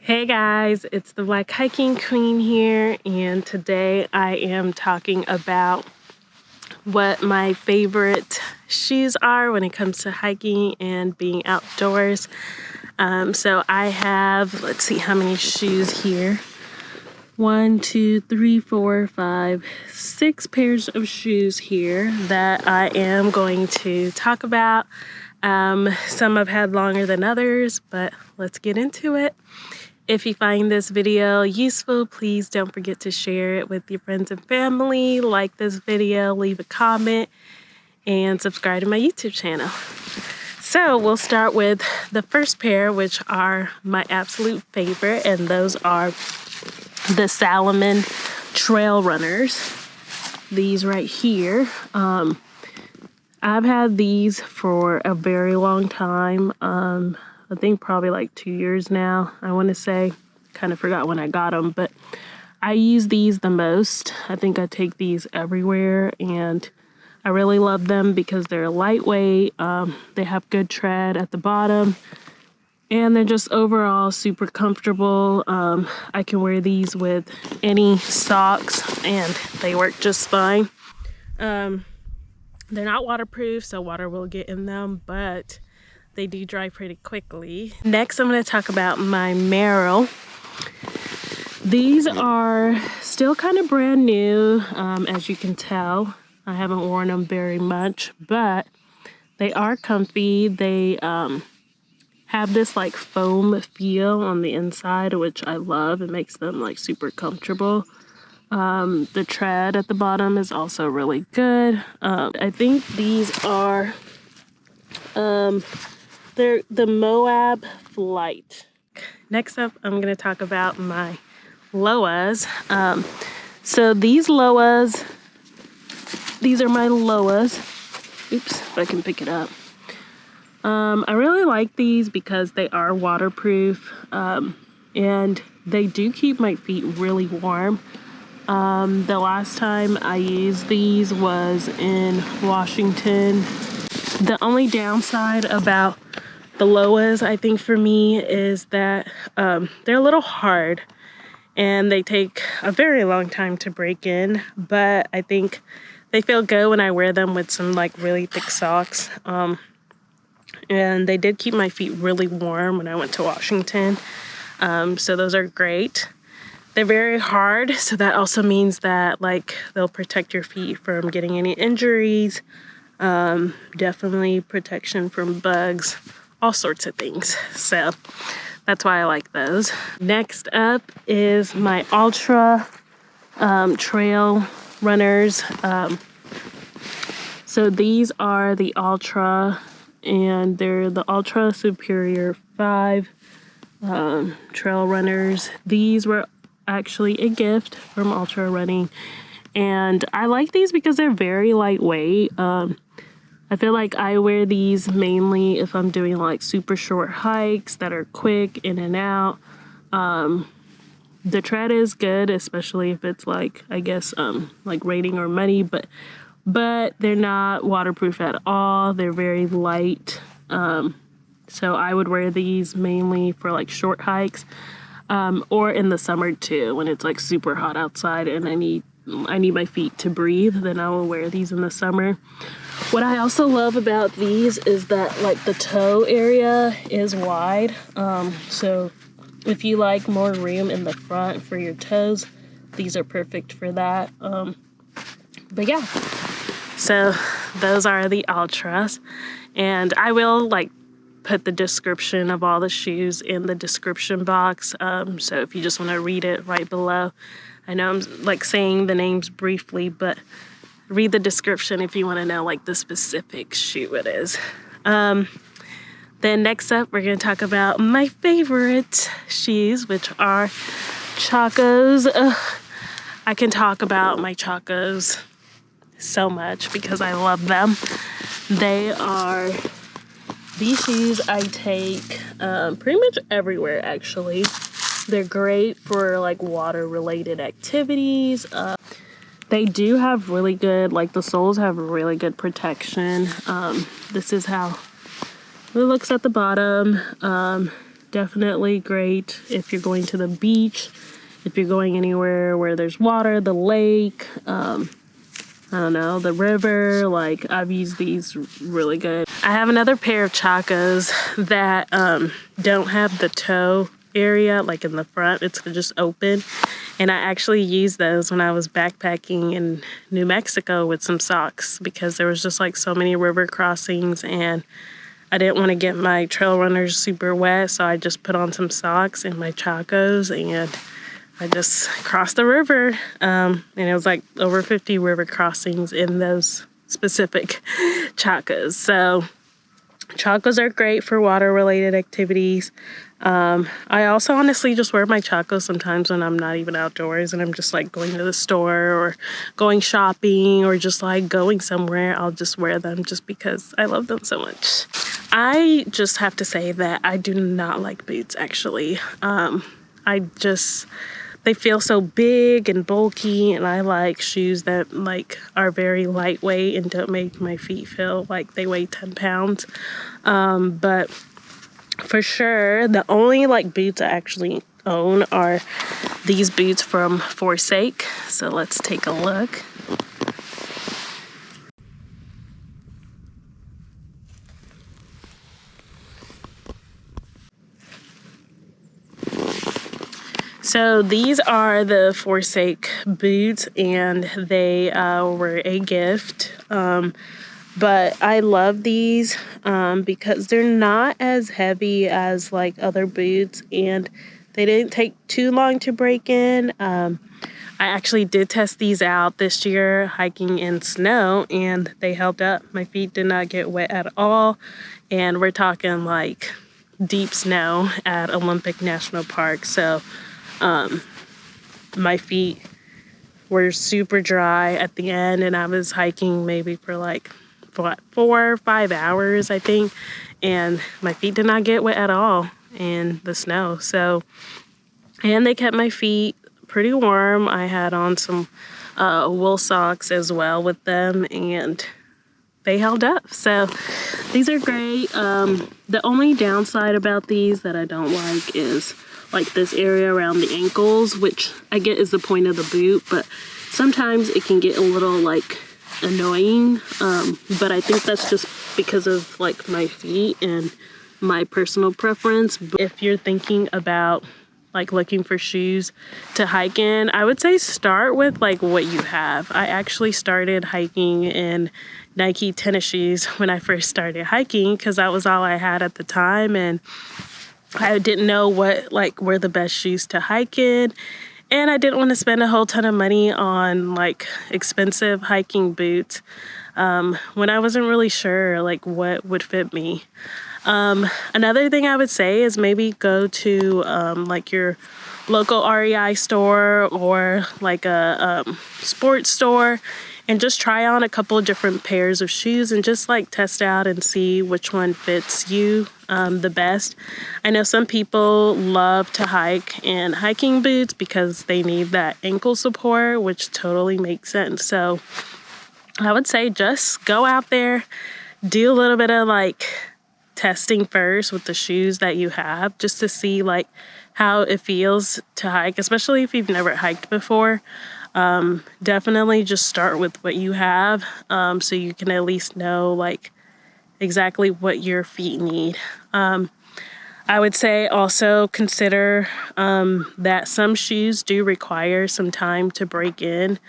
Hey guys, it's the Black Hiking Queen here, and today I am talking about what my favorite shoes are when it comes to hiking and being outdoors. So I have, let's see how many shoes here. 1, 2, 3, 4, 5, 6 pairs of shoes here that I am going to talk about. Some I've had longer than others, but let's get into it. If you find this video useful, please don't forget to share it with your friends and family, like this video, leave a comment, and subscribe to my YouTube channel. So we'll start with the first pair, which are my absolute favorite, and those are the Salomon Trail Runners. These right here. I've had these for a very long time. I think probably like 2 years now, I want to say. Kind of forgot when I got them, but I use these the most. I think I take these everywhere, and I really love them because they're lightweight. They have good tread at the bottom, and they're just overall super comfortable. I can wear these with any socks, and they work just fine. They're not waterproof, so water will get in them, but they do dry pretty quickly. Next, I'm going to talk about my Merrel. These are still kind of brand new, as you can tell. I haven't worn them very much, but they are comfy. They have this like foam feel on the inside, which I love. It makes them like super comfortable. The tread at the bottom is also really good. I think these are they're the Moab Flight. Next up, I'm going to talk about my Lowas. So these Lowas, these are my Lowas. Oops, if I can pick it up. I really like these because they are waterproof, and they do keep my feet really warm. The last time I used these was in Washington. The only downside about the Lowas, I think for me, is that they're a little hard and they take a very long time to break in, but I think they feel good when I wear them with some like really thick socks. And they did keep my feet really warm when I went to Washington. So those are great. They're very hard, so that also means that like they'll protect your feet from getting any injuries. Definitely protection from bugs, all sorts of things. So that's why I like those. Next up is my Altra Trail Runners. So these are the Altra, and they're the Ultra Superior 5 Trail Runners. These were actually a gift from Altra Running, and I like these because they're very lightweight. I feel like I wear these mainly if I'm doing like super short hikes that are quick in and out. The tread is good, especially if it's like, I guess, like raining or muddy, but they're not waterproof at all. They're very light. So I would wear these mainly for like short hikes, or in the summer too, when it's like super hot outside and I need my feet to breathe, then I will wear these in the summer. What I also love about these is that like the toe area is wide. So if you like more room in the front for your toes, these are perfect for that. But yeah, so those are the Ultras, and I will like put the description of all the shoes in the description box. So if you just want to read it right below. I know I'm like saying the names briefly, but read the description if you want to know like the specific shoe it is. Then next up, we're going to talk about my favorite shoes, which are Chacos. I can talk about my Chacos so much because I love them. They are these shoes I take pretty much everywhere, actually. They're great for like water related activities. They do have really good, like the soles have really good protection. This is how it looks at the bottom. definitely great if you're going to the beach, if you're going anywhere where there's water, the lake, I don't know, the river. Like, I've used these really good. I have another pair of Chacos that don't have the toe area, like in the front. It's just open. And I actually used those when I was backpacking in New Mexico with some socks, because there was just like so many river crossings and I didn't want to get my trail runners super wet. So I just put on some socks and my Chacos and I just crossed the river. And it was like over 50 river crossings in those specific Chacos. So Chacos are great for water related activities. I also honestly just wear my Chacos sometimes when I'm not even outdoors and I'm just like going to the store or going shopping or just like going somewhere. I'll just wear them just because I love them so much. I just have to say that I do not like boots, actually. They feel so big and bulky, and I like shoes that like are very lightweight and don't make my feet feel like they weigh 10 pounds. But for sure, the only like boots I actually own are these boots from Forsake. So let's take a look. So these are the Forsake boots, and they were a gift. But I love these because they're not as heavy as like other boots, and they didn't take too long to break in. I actually did test these out this year hiking in snow, and they held up. My feet did not get wet at all, and we're talking like deep snow at Olympic National Park. So my feet were super dry at the end, and I was hiking maybe for like 4 or 5 hours, I think, and my feet did not get wet at all in the snow. So, and they kept my feet pretty warm. I had on some wool socks as well with them, and they held up. So these are great. The only downside about these that I don't like is like this area around the ankles, which I get is the point of the boot, but sometimes it can get a little like annoying. But I think that's just because of like my feet and my personal preference. But if you're thinking about like looking for shoes to hike in, I would say start with like what you have. I actually started hiking in Nike tennis shoes when I first started hiking because that was all I had at the time, and I didn't know what like were the best shoes to hike in, and I didn't want to spend a whole ton of money on like expensive hiking boots when I wasn't really sure like what would fit me. Another thing I would say is maybe go to like your local REI store or like a sports store and just try on a couple of different pairs of shoes and just like test out and see which one fits you the best. I know some people love to hike in hiking boots because they need that ankle support, which totally makes sense. So I would say just go out there, do a little bit of like testing first with the shoes that you have just to see like how it feels to hike, especially if you've never hiked before. Definitely just start with what you have so you can at least know like exactly what your feet need. I would say also consider that some shoes do require some time to break in,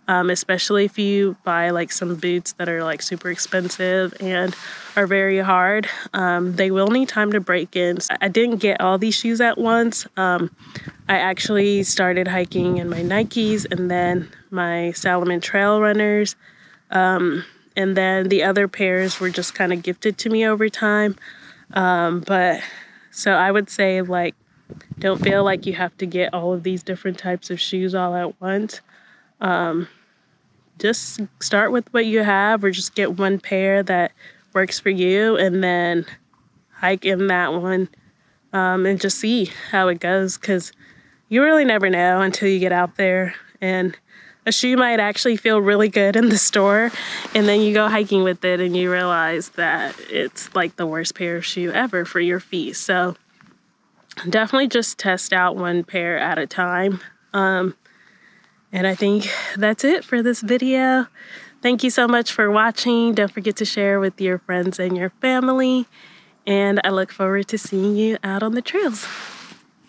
especially if you buy like some boots that are like super expensive and are very hard. They will need time to break in. I didn't get all these shoes at once. I actually started hiking in my Nikes and then my Salomon trail runners. And then the other pairs were just kind of gifted to me over time. But so I would say like, don't feel like you have to get all of these different types of shoes all at once. Just start with what you have or just get one pair that works for you and then hike in that one and just see how it goes, because you really never know until you get out there, and a shoe might actually feel really good in the store and then you go hiking with it and you realize that it's like the worst pair of shoe ever for your feet. So definitely just test out one pair at a time. And I think that's it for this video. Thank you so much for watching. Don't forget to share with your friends and your family. And I look forward to seeing you out on the trails.